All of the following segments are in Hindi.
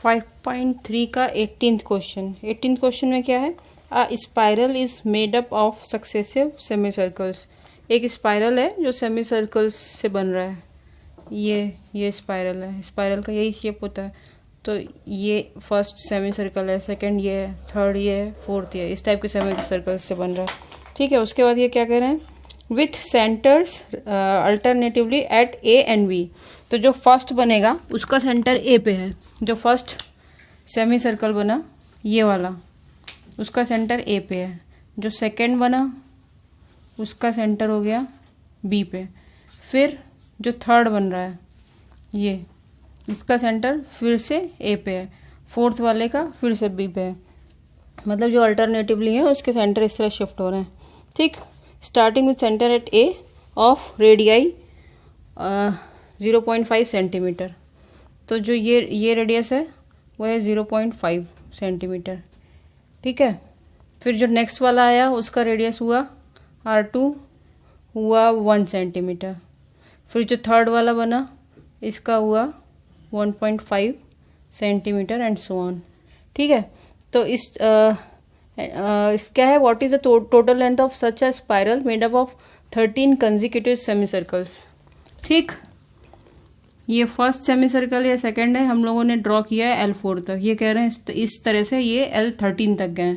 5.3 का 18th क्वेश्चन। 18th क्वेश्चन में क्या है? अ spiral is made up of successive semi circles. एक स्पाइरल है जो सेमी सर्कल्स से बन रहा है। ये स्पाइरल है, स्पाइरल का यही शेप होता है। तो ये फर्स्ट सेमी सर्कल है, सेकंड ये है, थर्ड ये है, फोर्थ ये, इस टाइप के सेमी सर्कल्स से बन रहा है। ठीक है, उसके बाद ये क्या कह रहे हैं? With centres alternatively at A and B. तो जो फर्स्ट बनेगा उसका सेंटर ए पे है। जो फर्स्ट सेमी सर्कल बना ये वाला, उसका सेंटर ए पे है। जो सेकंड बना उसका सेंटर हो गया बी पे। फिर जो थर्ड बन रहा है ये, इसका सेंटर फिर से ए पे है। फोर्थ वाले का फिर से बी पे है। मतलब जो अल्टरनेटिवली है उसके सेंटर इस तरह शिफ्ट हो रहे हैं। ठीक, starting with centre at A of radii 0.5 centimetre. तो जो ये रेडियस है वो है 0.5 सेंटीमीटर। ठीक है, फिर जो नेक्स्ट वाला आया उसका रेडियस हुआ R2 हुआ 1 सेंटीमीटर। फिर जो थर्ड वाला बना इसका हुआ 1.5 सेंटीमीटर एंड सो ऑन। ठीक है, तो इस क्या है? What is the total length of such a spiral made up of 13 consecutive semi circles. ठीक, ये फर्स्ट सेमी सर्कल या सेकंड है, हम लोगों ने ड्रॉ किया है L4 तक। ये कह रहे हैं इस तरह से ये L13 तक गए।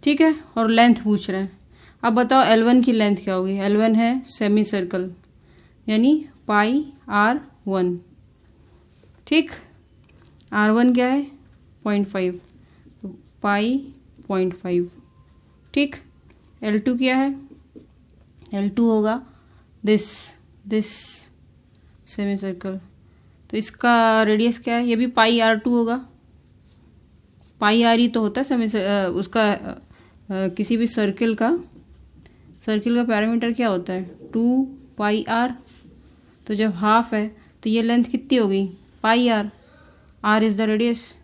ठीक है, और लेंथ पूछ रहे हैं। अब बताओ L1 की लेंथ क्या होगी? L1 है सेमी सर्कल यानी पाई R1। ठीक, R1 क्या है? 0.5, तो पाई 0.5। ठीक, L2 क्या है? L2 होगा दिस सेमी सर्कल। तो इसका रेडियस क्या है? ये भी पाई R2 होगा। पाई R ही तो होता है सेमी उसका किसी भी सर्किल का पैरामीटर क्या होता है? 2 पाई R। तो जब हाफ है तो ये लेंथ कितनी हो गई? पाई R इज द रेडियस।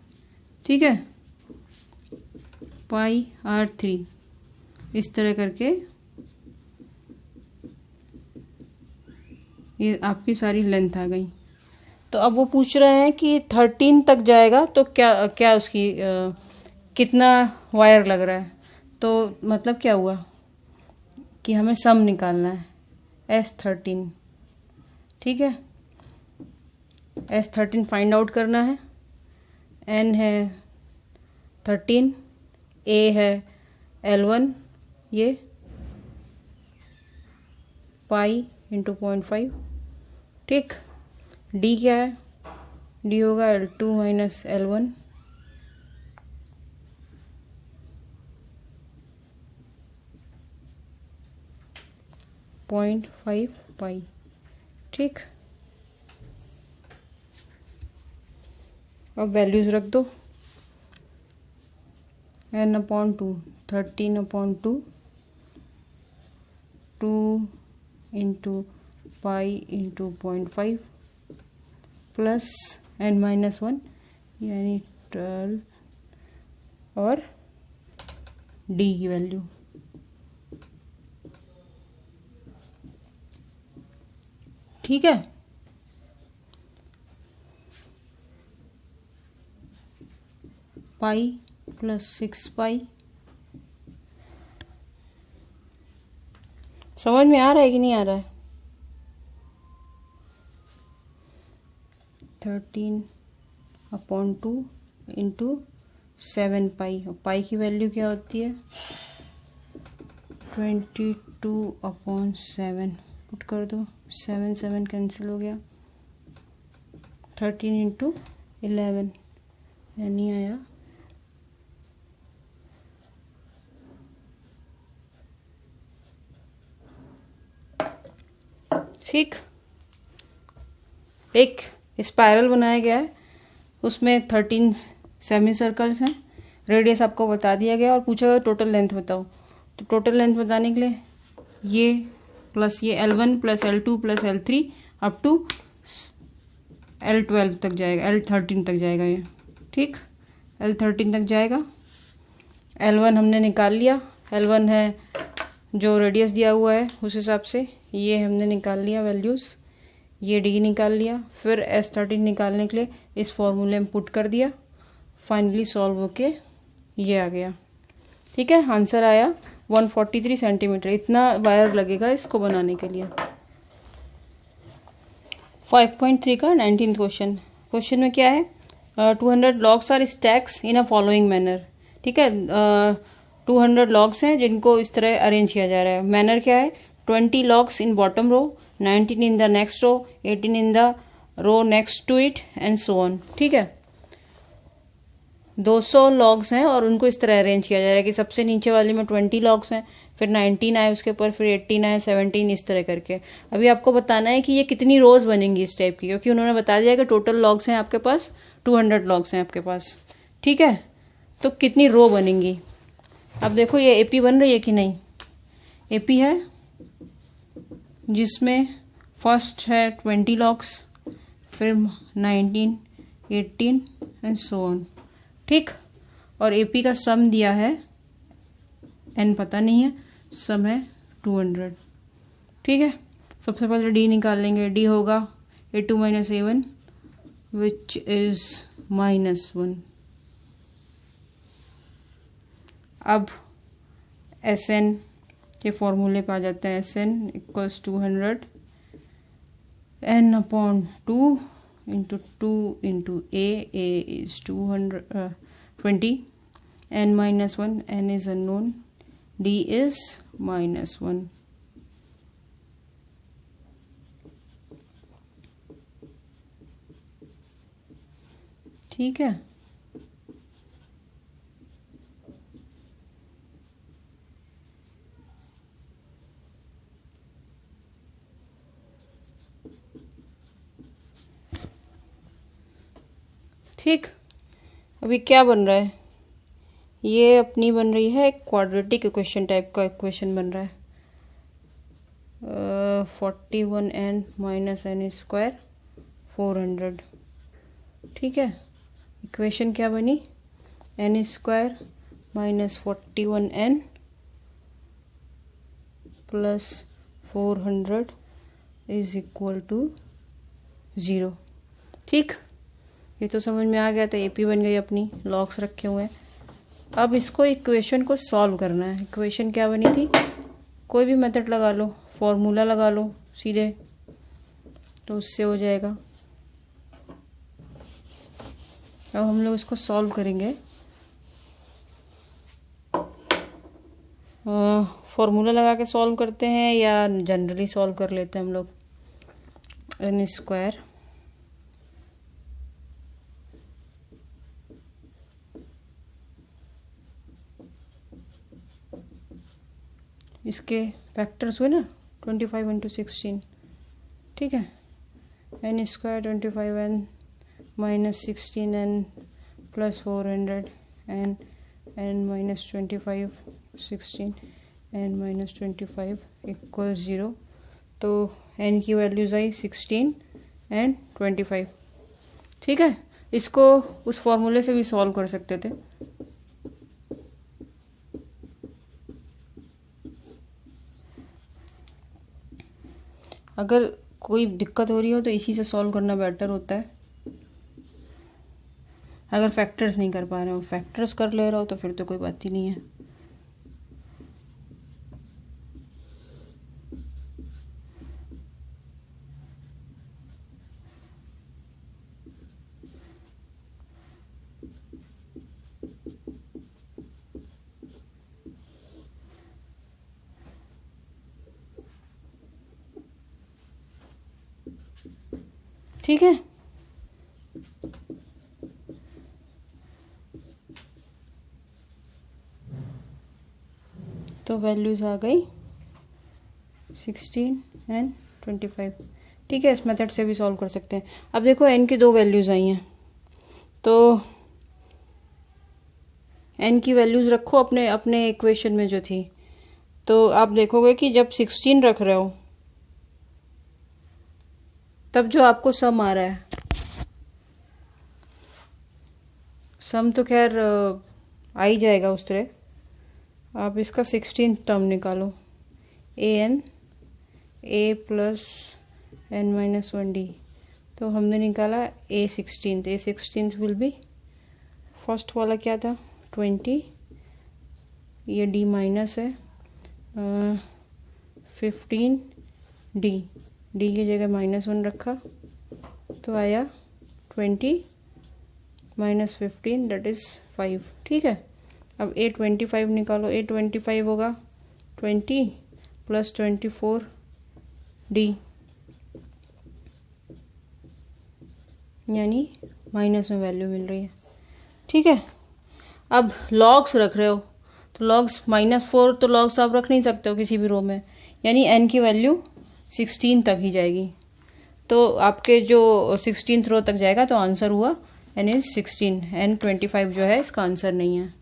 ठीक है, पाई R3। इस तरह करके ये आपकी सारी लेंथ आ गई। तो अब वो पूछ रहे हैं कि 13 तक जाएगा तो क्या उसकी कितना वायर लग रहा है। तो मतलब क्या हुआ कि हमें सम निकालना है S13। ठीक है, S13 फाइंड आउट करना है। N है 13, A है L1 ये पाई इंटू 0.5। ठीक, D क्या है? D होगा L2 माइनस L1 0.5 पाई। ठीक, अब वैल्यूज रख दो। N/2 13/2 2 into pi into 0.5 plus N-1 यानी 12 और D की वैल्यू। ठीक है, पाई प्लस 6 पाई। समझ में आ रहा है कि नहीं आ रहा है? 13/2 इंटू 7 पाई। और पाई की वैल्यू क्या होती है? 22/7। पुट कर दो, 7 कैंसिल हो गया। 13 इंटू 11 यानी आया 6। एक स्पाइरल बनाया गया है, उसमें 13 सेमी सर्कल्स हैं। रेडियस आपको बता दिया गया और पूछा गया टोटल लेंथ बताओ। तो टोटल लेंथ बताने के लिए ये प्लस ये L1 plus L2 plus L3 up to L12 तक जाएगा, L13 तक जाएगा ये। ठीक, L13 तक जाएगा। L1 हमने निकाल लिया। L1 है जो रेडियस दिया हुआ है उस हिसाब से, ये हमने निकाल लिया वैल्यूज़। ये डी निकाल लिया, फिर S13 निकालने के लिए इस फॉर्मूले में पुट कर दिया, फाइनली सॉल्व होके ये आ गया। ठीक है, आंसर आया 143 सेंटीमीटर। इतना वायर लगेगा इसको बनाने के लिए। 5.3 का 19th क्वेश्चन। क्वेश्चन में क्या है, 200 logs are stacks in a following manner. ठीक है, 200 लॉग्स हैं जिनको इस तरह अरेंज किया जा रहा है। मैनर क्या है, 20 logs in bottom row, 19 in the next row, 18 in the row next to it and so on. ठीक है, 200 लॉग्स हैं और उनको इस तरह अरेंज किया जा रहा है कि सबसे नीचे वाले में 20 लॉग्स हैं, फिर 19 आए उसके ऊपर, फिर 18 आए, 17, इस तरह करके। अभी आपको बताना है कि ये कितनी रोज बनेंगी इस टाइप की, क्योंकि उन्होंने बता दिया कि टोटल लॉग्स हैं आपके पास 200 लॉग्स हैं आपके पास। ठीक है, तो कितनी रो बनेंगी। अब देखो ये एपी बन रही है कि नहीं। एपी है जिसमें फर्स्ट है 20 लॉग्स, फिर 19, 18 एंड सो ऑन। ठीक, और एपी का सम दिया है, एन पता नहीं है, सम है 200। ठीक है, सबसे पहले डी निकाल लेंगे। डी होगा A2 - A1 विच इज -1। अब SN के फॉर्मूले पे आ जाते हैं। SN = 200 n/2 × 2 × A is 20, n - 1, n is unknown, D is -1। ठीक है, ठीक। अभी क्या बन रहा है, ये अपनी बन रही है क्वाड्रेटिक इक्वेशन टाइप का इक्वेशन बन रहा है। 41n - n² 400। ठीक है, इक्वेशन क्या बनी, n² - 41n + 400 = 0। ठीक, ये तो समझ में आ गया। तो एपी बन गई अपनी, लॉग्स रखे हुए हैं। अब इसको इक्वेशन को सॉल्व करना है। इक्वेशन क्या बनी थी, कोई भी मेथड लगा लो, फॉर्मूला लगा लो सीधे, तो उससे हो जाएगा। अब हम लोग इसको सॉल्व करेंगे। फॉर्मूला लगा के सॉल्व करते हैं या जनरली सॉल्व कर लेते हैं हम लोग। n², इसके फैक्टर्स हुए ना 25 × 16। ठीक है, n² 25n - 16n + 400 n - 25 16 n - 25 = 0। तो n की वैल्यूज आई 16 एंड 25। ठीक है, इसको उस फॉर्मूले से भी सॉल्व कर सकते थे। अगर कोई दिक्कत हो रही हो तो इसी से सॉल्व करना बेटर होता है। अगर फैक्टर्स नहीं कर पा रहे हो, फैक्टर्स कर ले रहे हो तो फिर तो कोई बात ही नहीं है। ठीक है, तो वैल्यूज आ गई 16 एंड 25। ठीक है, इस मेथड से भी सॉल्व कर सकते हैं। अब देखो n की 2 वैल्यूज आई हैं, तो n की वैल्यूज रखो अपने अपने इक्वेशन में जो थी। तो आप देखोगे कि जब 16 रख रहे हो तब जो आपको सम आ रहा है, सम तो खैर आ ही जाएगा उस तरह। आप इसका 16 टर्म निकालो, an a + n-1d। तो हमने निकाला a16 विल बी, फर्स्ट वाला क्या था 20, ये d माइनस है 15d, d की जगह -1 रखा तो आया 20 माइनस 15 दैट इज़ 5। ठीक है, अब a25 निकालो, a25 होगा 20 प्लस 24d, यानी माइनस में वैल्यू मिल रही है। ठीक है, अब लॉग्स रख रहे हो तो लॉग्स -4 तो लॉग्स आप रख नहीं सकते हो किसी भी रो में, यानी n की वैल्यू 16 तक ही जाएगी। तो आपके जो 16th रो तक जाएगा तो आंसर हुआ n इज 16, n25 जो है इसका आंसर नहीं है।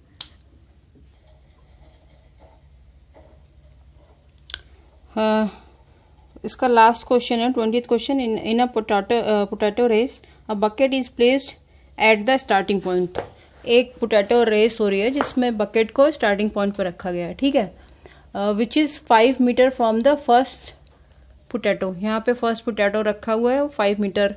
इसका लास्ट क्वेश्चन है 20th question. In a potato race a bucket is placed at the starting point. एक पोटैटो रेस हो रही है जिसमें बकेट को स्टार्टिंग पॉइंट पर रखा गया है। ठीक है, which is 5 metre from the first potato. यहाँ पे फर्स्ट पोटैटो रखा हुआ है, वो 5 मीटर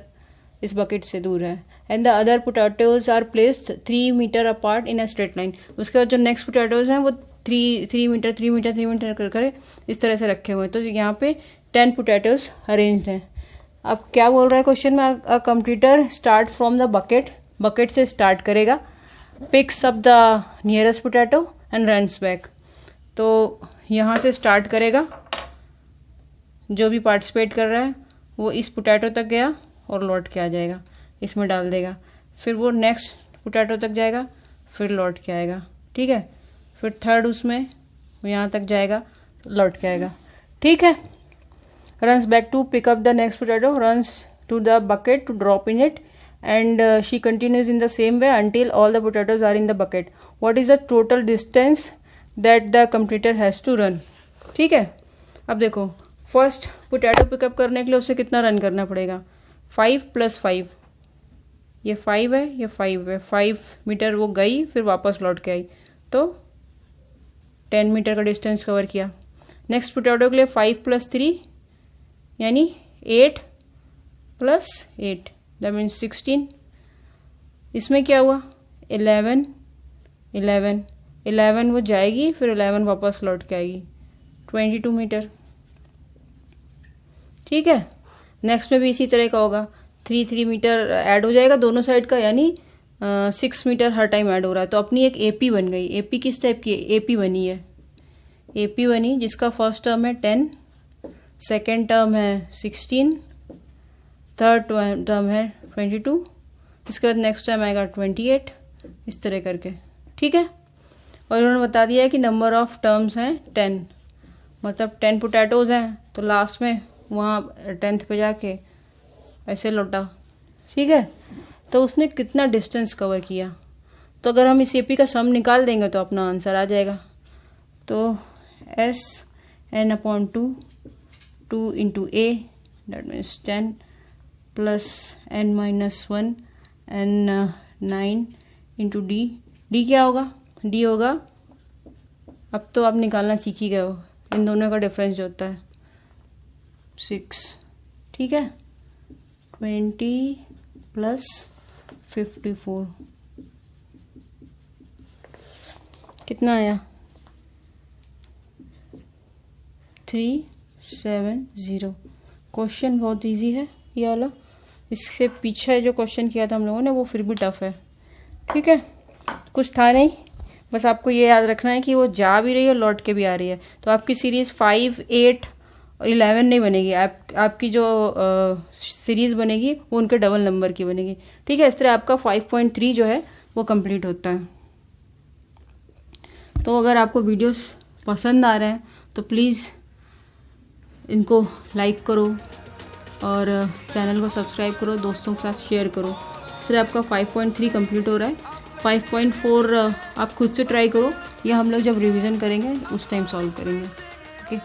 इस बकेट से दूर है। And the other potatoes are placed 3 metre apart in a straight line. उसके बाद जो नेक्स्ट पोटैटोज हैं वो 3 मीटर कर इस तरह से रखे हुए हैं। तो यहाँ पे 10 पोटैटोज अरेंज्ड हैं। अब क्या बोल रहा है क्वेश्चन में, a computer start from the bucket, bucket से स्टार्ट करेगा, picks up the nearest potato and runs back. तो यहाँ से स्टार्ट करेगा, जो भी पार्टिसिपेट कर रहा है वो इस पोटैटो तक गया और लौट के आ जाएगा, इसमें डाल देगा। फिर वो नेक्स्ट पोटैटो तक जाएगा, फिर लौट के आएगा। ठीक है, फिर थर्ड उसमें वो यहाँ तक जाएगा, लौट के आएगा। ठीक है, runs back to pick up the next potato, runs to the bucket to drop in it, and she continues in the same way until all the potatoes are in the bucket. What is the total distance that the computer has to run. ठीक है, अब देखो फर्स्ट पोटैटो पिकअप करने के लिए उसे कितना रन करना पड़ेगा, 5 + 5, ये 5 है, ये 5 है, 5 मीटर वो गई, फिर वापस लौट के आई, तो 10 मीटर का डिस्टेंस कवर किया। नेक्स्ट पोटैटो के लिए 5 + 3 यानी 8 + 8 दैट मीन्स 16। इसमें क्या हुआ 11 वो जाएगी, फिर 11 वापस लौट के आएगी, 22 मीटर। ठीक है, नेक्स्ट में भी इसी तरह का होगा, 3 मीटर ऐड हो जाएगा दोनों साइड का, यानी 6 मीटर हर टाइम ऐड हो रहा है। तो अपनी एक एपी बन गई। एपी किस टाइप की है, एपी बनी है, एपी बनी जिसका फर्स्ट टर्म है 10, सेकेंड टर्म है 16, थर्ड टर्म है 22, इसके बाद नेक्स्ट टर्म आएगा 28, इस तरह करके। ठीक है, और उन्होंने बता दिया है कि नंबर ऑफ टर्म्स हैं 10, मतलब 10 पोटैटोज हैं, तो लास्ट में वहाँ 10th पे जाके ऐसे लौटा। ठीक है, तो उसने कितना डिस्टेंस कवर किया। तो अगर हम इस एपी का सम निकाल देंगे तो अपना आंसर आ जाएगा। तो SN/2 2 × A that means 10 + n-1 n 9 × D। D क्या होगा, D होगा, अब तो आप निकालना सीख ही गए हो, इन दोनों का डिफरेंस जो होता है 6। ठीक है, 20 + 54 कितना आया 370। क्वेश्चन बहुत इजी है ये वाला, इससे पीछे जो क्वेश्चन किया था हम लोगों ने वो फिर भी टफ है। ठीक है, कुछ था नहीं, बस आपको ये याद रखना है कि वो जा भी रही है और लौट के भी आ रही है। तो आपकी सीरीज़ 5, 8 और 11 नहीं बनेगी, आपकी जो सीरीज़ बनेगी वो उनके डबल नंबर की बनेगी। ठीक है, इस तरह आपका 5.3 जो है वो कंप्लीट होता है। तो अगर आपको वीडियोस पसंद आ रहे हैं तो प्लीज़ इनको लाइक करो और चैनल को सब्सक्राइब करो, दोस्तों के साथ शेयर करो। इस तरह आपका 5.3 कंप्लीट हो रहा है। 5.4 आप खुद से ट्राई करो, या हम लोग जब रिवीजन करेंगे उस टाइम सॉल्व करेंगे। ओके।